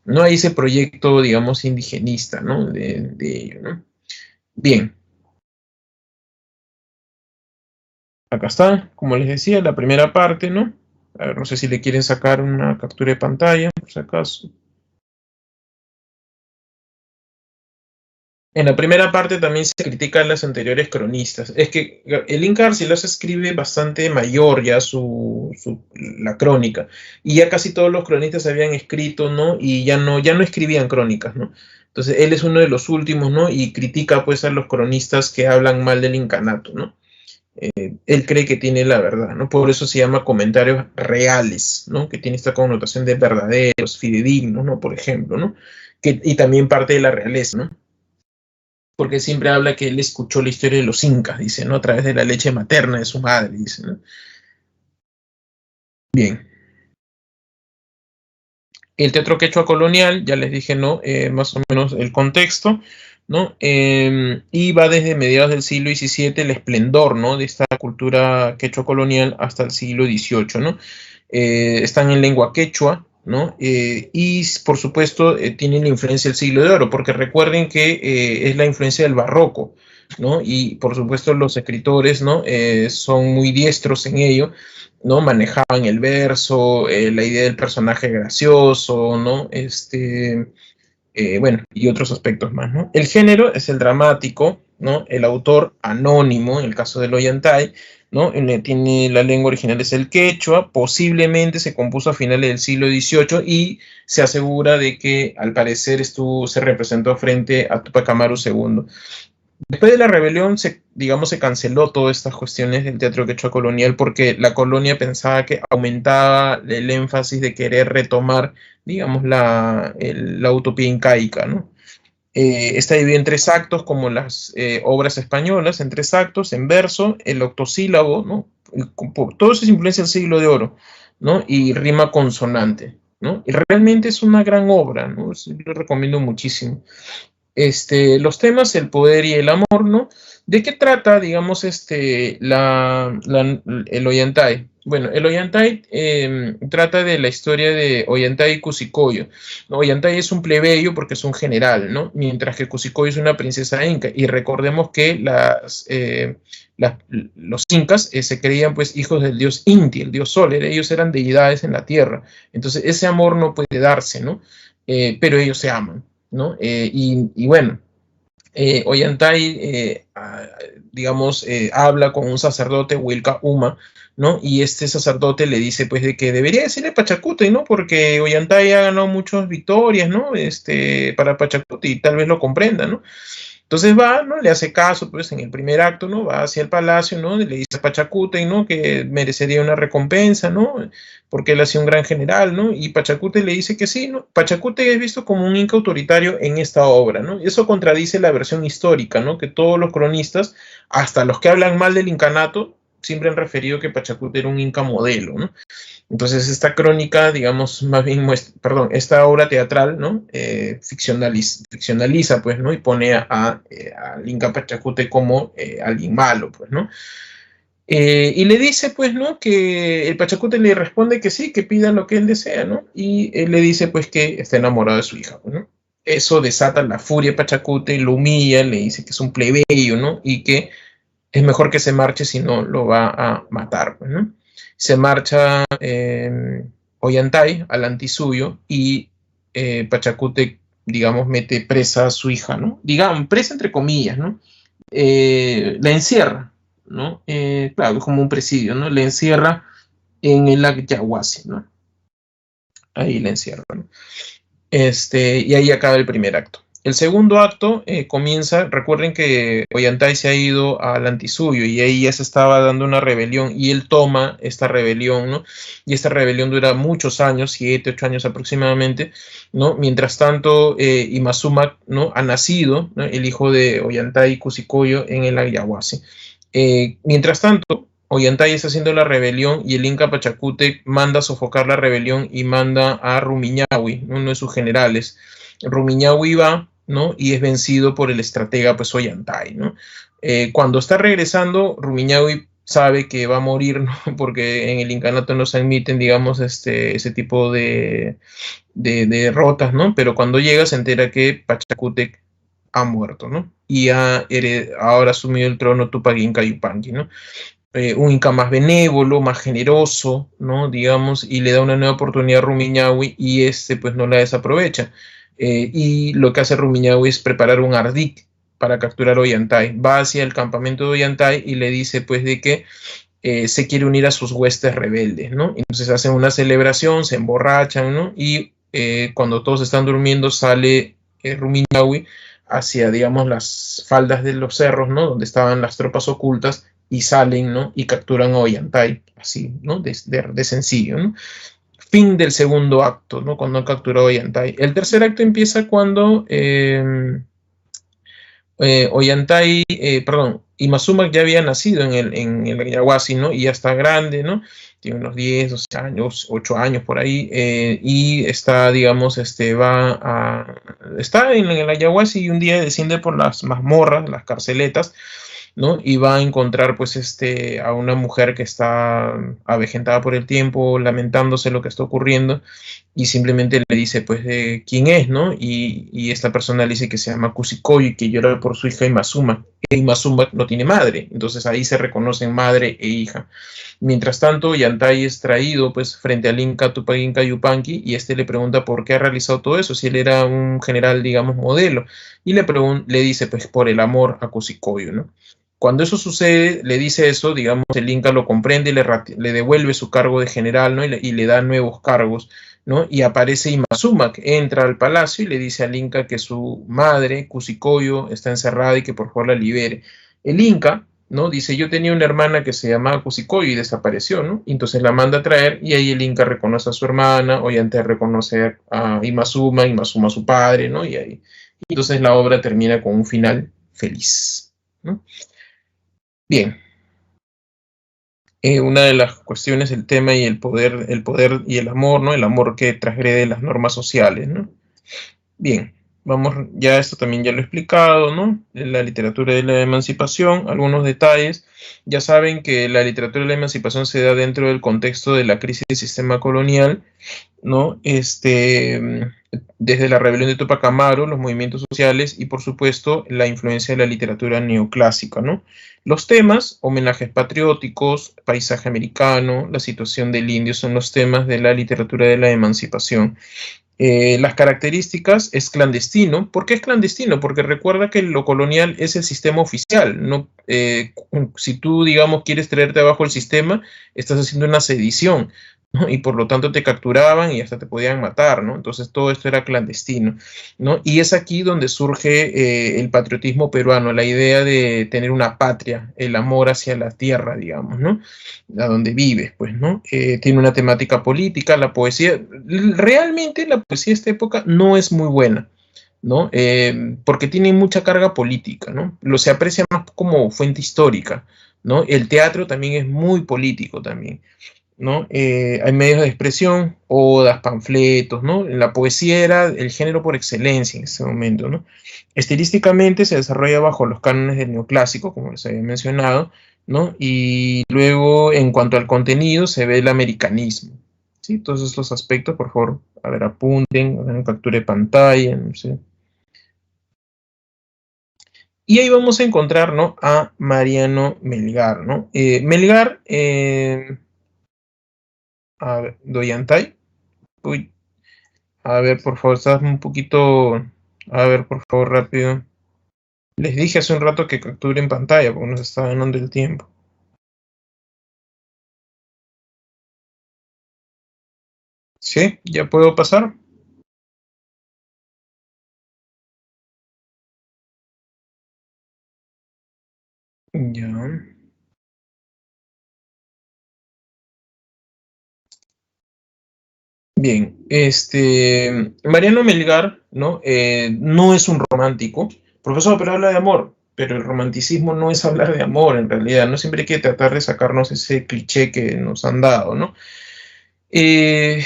Speaker 1: No hay ese proyecto, digamos, indigenista, ¿no? De ello, ¿no? Bien, acá está, como les decía, la primera parte, ¿no? A ver, no sé si le quieren sacar una captura de pantalla, por si acaso. En la primera parte también se critican las anteriores cronistas. Es que el Inca Garcilaso escribe bastante mayor ya la crónica. Y ya casi todos los cronistas habían escrito, ¿no? Y ya no escribían crónicas, ¿no? Entonces él es uno de los últimos, ¿no? Y critica pues a los cronistas que hablan mal del incanato, ¿no? Él cree que tiene la verdad, ¿no? Por eso se llama comentarios reales, ¿no? Que tiene esta connotación de verdaderos, fidedignos, ¿no? Por ejemplo, ¿no? Y también parte de la realeza, ¿no? Porque siempre habla que él escuchó la historia de los incas, dice, ¿no? A través de la leche materna de su madre, dice, ¿no? Bien. El teatro quechua colonial, ya les dije, ¿no? Más o menos el contexto, ¿no? Y va desde mediados del siglo XVII el esplendor, ¿no? De esta cultura quechua colonial hasta el siglo XVIII, ¿no? Están en lengua quechua, ¿no? Y por supuesto tienen la influencia del siglo de oro, porque recuerden que es la influencia del barroco, ¿no? Y por supuesto los escritores, ¿no? Son muy diestros en ello, ¿no? Manejaban el verso, la idea del personaje gracioso, ¿no? Bueno, y otros aspectos más, ¿no? El género es el dramático, ¿no? El autor anónimo, en el caso de Ollantay, ¿no? Tiene la lengua original es el quechua, posiblemente se compuso a finales del siglo XVIII y se asegura de que al parecer se representó frente a Tupac Amaru II. Después de la rebelión, digamos, se canceló todas estas cuestiones del teatro quechua colonial porque la colonia pensaba que aumentaba el énfasis de querer retomar, digamos, la utopía incaica, ¿no? Está dividido en tres actos, como las obras españolas, en tres actos, en verso, el octosílabo, ¿no? Todo eso es influencia del siglo de oro, ¿no? Y rima consonante, ¿no? Y realmente es una gran obra, ¿no? Lo recomiendo muchísimo. Los temas, el poder y el amor, ¿no? ¿De qué trata, digamos, el Ollantay? Bueno, el Ollantay trata de la historia de Ollantay y Cusicoyo, ¿no? Ollantay es un plebeyo porque es un general, ¿no? Mientras que Cusicoyo es una princesa inca. Y recordemos que los incas se creían, pues, hijos del dios Inti, el dios Sol. Ellos eran deidades en la tierra. Entonces, ese amor no puede darse, ¿no? Pero ellos se aman, ¿no? Y bueno, Ollantay, digamos, habla con un sacerdote, Wilka Uma, ¿no? Y este sacerdote le dice, pues, de que debería decirle Pachacútec, ¿no? Porque Ollantay ha ganado muchas victorias, ¿no? Para Pachacútec y tal vez lo comprenda, ¿no? Entonces va, ¿no? Le hace caso, pues, en el primer acto, ¿no? Va hacia el palacio, ¿no? Y le dice a Pachacútec, ¿no? Que merecería una recompensa, ¿no? Porque él ha sido un gran general, ¿no? Y Pachacútec le dice que sí, ¿no? Pachacútec es visto como un inca autoritario en esta obra, ¿no? Y eso contradice la versión histórica, ¿no? Que todos los cronistas, hasta los que hablan mal del incanato, siempre han referido que Pachacútec era un inca modelo, ¿no? Entonces esta crónica, digamos, más bien perdón, esta obra teatral, ¿no? Ficcionaliza, pues, ¿no? Y pone al Inca Pachacútec como alguien malo, pues, ¿no? Y le dice, pues, ¿no? Que el Pachacútec le responde que sí, que pida lo que él desea, ¿no? Y él le dice, pues, que está enamorado de su hija, pues, ¿no? Eso desata la furia de Pachacútec, lo humilla, le dice que es un plebeyo, ¿no? Y que es mejor que se marche si no lo va a matar, pues, ¿no? Se marcha Ollantay al antisuyo y Pachacútec, digamos, mete presa a su hija, ¿no? Digamos, presa entre comillas, ¿no? La encierra, ¿no? Claro, es como un presidio, ¿no? La encierra en el Ayahuasí, ¿no? Ahí la encierra, ¿no? Y ahí acaba el primer acto. El segundo acto comienza, recuerden que Ollantay se ha ido al antisuyo y ahí ya se estaba dando una rebelión y él toma esta rebelión, ¿no? Y esta rebelión dura muchos años, 7, 8 años aproximadamente, ¿no? Mientras tanto, Imazumac, ¿no? Ha nacido, ¿no? El hijo de Ollantay Cusicoyo en el Ayahuasí. Mientras tanto, Ollantay está haciendo la rebelión y el Inca Pachacútec manda a sofocar la rebelión y manda a Rumiñahui, uno de sus generales. Rumiñahui va, ¿no? Y es vencido por el estratega, pues, Ollantay, ¿no? Cuando está regresando, Rumiñahui sabe que va a morir, ¿no? Porque en el incanato no se admiten, digamos, ese tipo de derrotas, ¿no? Pero cuando llega se entera que Pachacútec ha muerto, ¿no? Y ahora asumido el trono Tupac Inca Yupanqui, ¿no? Un Inca más benévolo, más generoso, ¿no? Digamos, y le da una nueva oportunidad a Rumiñahui y pues no la desaprovecha. Y lo que hace Rumiñahui es preparar un ardid para capturar a Ollantay. Va hacia el campamento de Ollantay y le dice, pues, de que se quiere unir a sus huestes rebeldes, ¿no? Entonces hacen una celebración, se emborrachan, ¿no? Y cuando todos están durmiendo sale Rumiñahui hacia, digamos, las faldas de los cerros, ¿no? Donde estaban las tropas ocultas y salen, ¿no? Y capturan a Ollantay, así, ¿no? De sencillo, ¿no? Fin del segundo acto, ¿no? Cuando han capturado a Ollantay. El tercer acto empieza cuando Ollantay, perdón, Imazumac ya había nacido en el Ayahuasí, ¿no? Y ya está grande, ¿no? Tiene unos 10, 12 años, 8 años por ahí, y está, digamos, está en el Ayahuasí y un día desciende por las mazmorras, las carceletas, ¿no? Y va a encontrar, pues, a una mujer que está avejentada por el tiempo, lamentándose lo que está ocurriendo, y simplemente le dice, pues, quién es, ¿no? Y esta persona le dice que se llama Kusikoyo y que llora por su hija Imazuma. E Imazuma no tiene madre, entonces ahí se reconocen madre e hija. Mientras tanto, Ollantay es traído, pues, frente al Inca Tupac Inca Yupanqui, y le pregunta por qué ha realizado todo eso, si él era un general, digamos, modelo, y le dice, pues, por el amor a Kusikoyo, ¿no? Cuando eso sucede, le dice eso, digamos, el Inca lo comprende y le devuelve su cargo de general, ¿no? Y le da nuevos cargos, ¿no? Y aparece Imazumac, entra al palacio y le dice al Inca que su madre, Kusikoyo, está encerrada y que por favor la libere. El Inca, ¿no? Dice, yo tenía una hermana que se llamaba Kusikoyo y desapareció, ¿no? Entonces la manda a traer y ahí el Inca reconoce a su hermana, Ollantay reconoce a Imazuma a su padre, ¿no? Y ahí. Entonces la obra termina con un final feliz, ¿no? Bien, una de las cuestiones, el tema y el poder y el amor, ¿no? El amor que transgrede las normas sociales, ¿no? Bien, vamos, ya esto también ya lo he explicado, ¿no? En la literatura de la emancipación, algunos detalles. Ya saben que la literatura de la emancipación se da dentro del contexto de la crisis del sistema colonial, ¿no? Desde la rebelión de Tupac Amaru, los movimientos sociales y, por supuesto, la influencia de la literatura neoclásica, ¿no? Los temas, homenajes patrióticos, paisaje americano, la situación del indio, son los temas de la literatura de la emancipación. Las características es clandestino. ¿Por qué es clandestino? Porque recuerda que lo colonial es el sistema oficial. No, si tú, digamos, quieres traerte abajo el sistema, estás haciendo una sedición, ¿no? Y por lo tanto te capturaban y hasta te podían matar, ¿no? Entonces todo esto era clandestino, ¿no? Y es aquí donde surge el patriotismo peruano, la idea de tener una patria, el amor hacia la tierra, digamos, ¿no? A donde vives, pues, ¿no? Tiene una temática política, la poesía, realmente la poesía de esta época no es muy buena, ¿no? Porque tiene mucha carga política, ¿no? Lo se aprecia más como fuente histórica, ¿no? El teatro también es muy político también, ¿no? Hay medios de expresión, odas, panfletos, ¿no? La poesía era el género por excelencia en ese momento, ¿no? Estilísticamente se desarrolla bajo los cánones del neoclásico, como les había mencionado, ¿no? Y luego, en cuanto al contenido, se ve el americanismo, ¿sí? Todos estos aspectos, por favor, a ver, apunten, hagan captura de pantalla, no sé. Y ahí vamos a encontrar, ¿no? A Mariano Melgar, ¿no? Melgar, a ver, Doyantay, uy, a ver, por favor, estás un poquito, a ver, por favor, rápido. Les dije hace un rato que capturen pantalla porque nos está ganando el tiempo. ¿Sí? ¿Ya puedo pasar? Ya. Bien, Mariano Melgar, ¿no? No es un romántico. Profesor, pero habla de amor. Pero el romanticismo no es hablar de amor, en realidad. No siempre hay que tratar de sacarnos ese cliché que nos han dado, ¿no? Eh,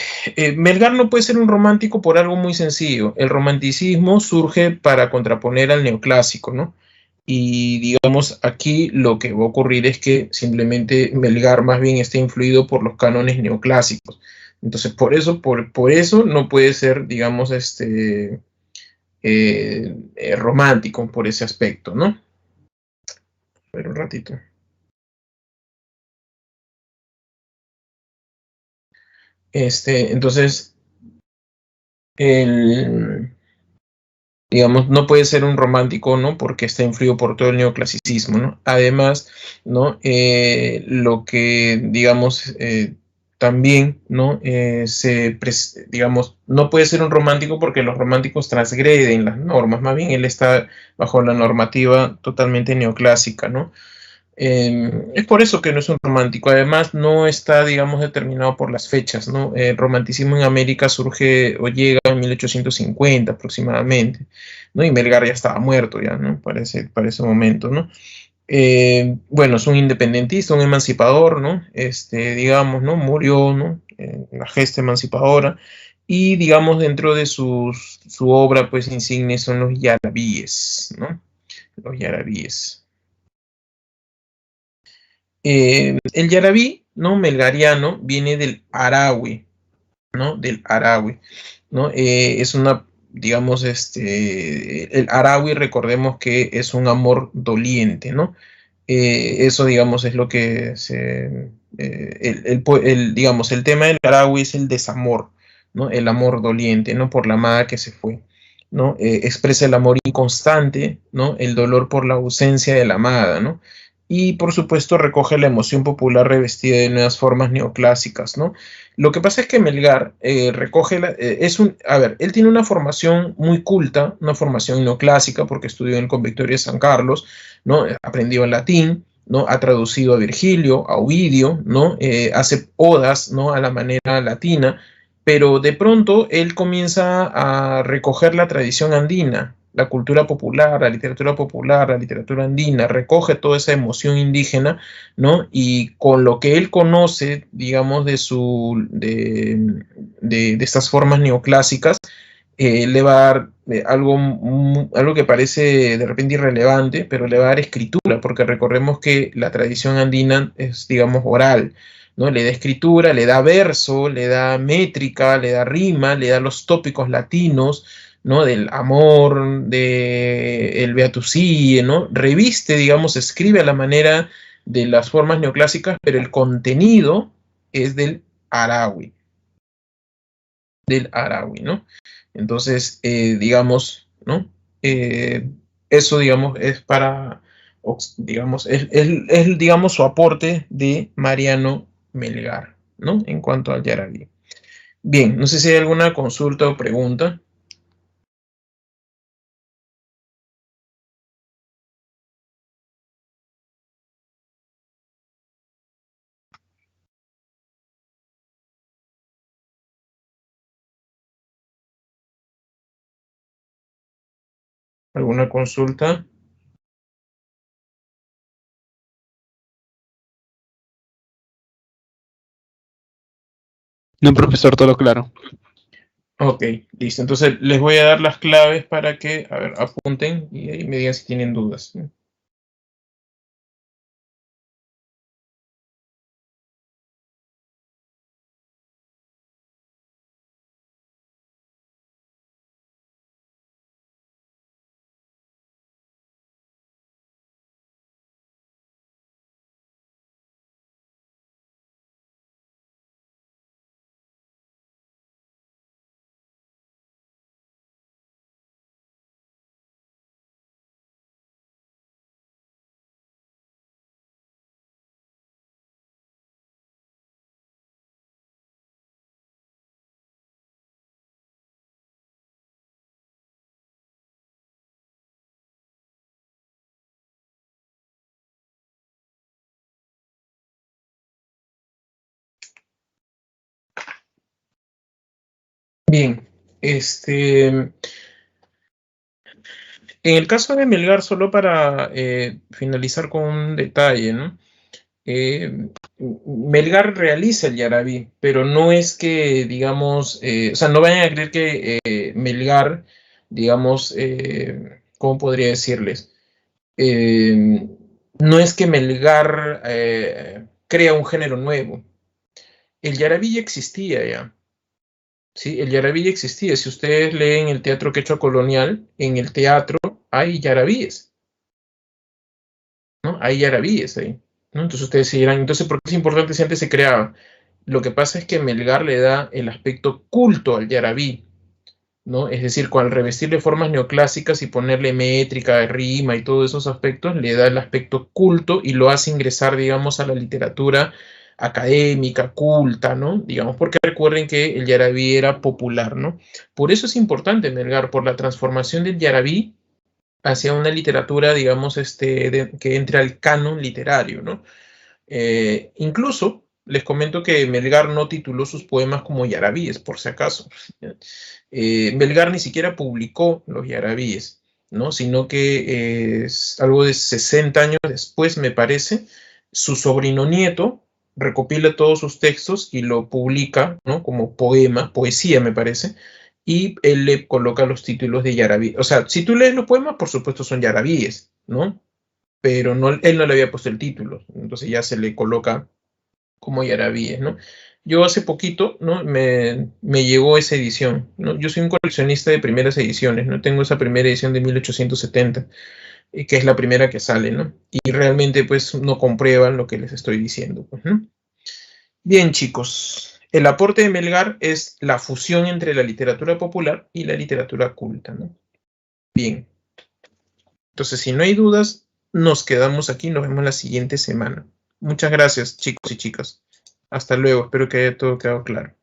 Speaker 1: Melgar no puede ser un romántico por algo muy sencillo. El romanticismo surge para contraponer al neoclásico, ¿no? Y digamos, aquí lo que va a ocurrir es que simplemente Melgar más bien está influido por los cánones neoclásicos. Entonces, por eso no puede ser, digamos, romántico por ese aspecto, ¿no? A ver un ratito. Entonces, el, digamos, no puede ser un romántico, ¿no? Porque está influido por todo el neoclasicismo, ¿no? Además, ¿no? Lo que, digamos, también, ¿no? Digamos, no puede ser un romántico porque los románticos transgreden las normas, más bien él está bajo la normativa totalmente neoclásica, ¿no? Es por eso que no es un romántico. Además, no está, digamos, determinado por las fechas, ¿no? El romanticismo en América surge o llega en 1850 aproximadamente, ¿no? Y Melgar ya estaba muerto ya, ¿no? Para ese momento, ¿no? Bueno, es un independentista, un emancipador, ¿no? Digamos, ¿no? Murió, ¿no? La gesta emancipadora. Y, digamos, dentro de su obra, pues, insignia son los yarabíes, ¿no? Los yarabíes. El yarabí, ¿no? Melgariano, viene del arawi, ¿no? Del arawi, ¿no? Es una, digamos, el arawi, recordemos que es un amor doliente, ¿no? Eso, digamos, es lo que digamos, el tema del arawi es el desamor, ¿no? El amor doliente, ¿no? Por la amada que se fue, ¿no? Expresa el amor inconstante, ¿no? El dolor por la ausencia de la amada, ¿no? Y por supuesto recoge la emoción popular revestida de nuevas formas neoclásicas, ¿no? Lo que pasa es que Melgar recoge, a ver, él tiene una formación muy culta, una formación neoclásica, porque estudió en el Convictorio de San Carlos, ¿no? Aprendió en latín, ¿no? Ha traducido a Virgilio, a Ovidio, ¿no? Hace odas, ¿no? A la manera latina, pero de pronto él comienza a recoger la tradición andina, la cultura popular, la literatura andina, recoge toda esa emoción indígena, ¿no? Y con lo que él conoce, digamos, de estas formas neoclásicas, le va a dar algo que parece de repente irrelevante, pero le va a dar escritura, porque recordemos que la tradición andina es, digamos, oral, ¿no? Le da escritura, le da verso, le da métrica, le da rima, le da los tópicos latinos, ¿no? Del amor, de el Beatus Sie, ¿no? Reviste, digamos, escribe a la manera de las formas neoclásicas, pero el contenido es del Arawi. del Araui, ¿no? Entonces, digamos, ¿no? Eso, digamos, es para, digamos, digamos, su aporte de Mariano Melgar, ¿no? En cuanto al Yarabí. Bien, no sé si hay alguna consulta o pregunta. ¿Alguna consulta?
Speaker 2: No, profesor, todo claro.
Speaker 1: Ok, listo. Entonces les voy a dar las claves para que, a ver, apunten y ahí me digan si tienen dudas. Bien, en el caso de Melgar, solo para finalizar con un detalle, ¿no? Eh, Melgar realiza el Yarabí, pero no es que, digamos, o sea, no vayan a creer que Melgar, digamos, ¿cómo podría decirles? Eh, no es que Melgar crea un género nuevo. El Yarabí ya existía ya. Sí, el yarabí ya existía. Si ustedes leen el teatro quechua colonial, en el teatro hay yarabíes, ¿no? Hay yarabíes ahí, ¿no? Entonces ustedes se dirán, entonces, ¿por qué es importante si antes se creaba? Lo que pasa es que Melgar le da el aspecto culto al yarabí, ¿no? Es decir, al revestirle formas neoclásicas y ponerle métrica, rima y todos esos aspectos, le da el aspecto culto y lo hace ingresar, digamos, a la literatura académica, culta, ¿no? Digamos, porque recuerden que el yarabí era popular, ¿no? Por eso es importante, Melgar, por la transformación del yarabí hacia una literatura, digamos, que entre al canon literario, ¿no? Incluso les comento que Melgar no tituló sus poemas como yarabíes, por si acaso. Melgar ni siquiera publicó los yarabíes, ¿no? Sino que algo de 60 años después, me parece, su sobrino nieto recopila todos sus textos y lo publica, ¿no? Como poema, poesía, me parece, y él le coloca los títulos de yarabí. O sea, si tú lees los poemas, por supuesto son yarabíes, ¿no? Pero no, él no le había puesto el título, entonces ya se le coloca como yarabíes, ¿no? Yo hace poquito, ¿no? Me llegó esa edición, ¿no? Yo soy un coleccionista de primeras ediciones, ¿no? Tengo esa primera edición de 1870, que es la primera que sale, ¿no? Y realmente, pues, no comprueban lo que les estoy diciendo, pues, ¿no? Bien, chicos, el aporte de Melgar es la fusión entre la literatura popular y la literatura culta, ¿no? Bien, entonces, si no hay dudas, nos quedamos aquí, nos vemos la siguiente semana. Muchas gracias, chicos y chicas. Hasta luego, espero que haya todo quedado claro.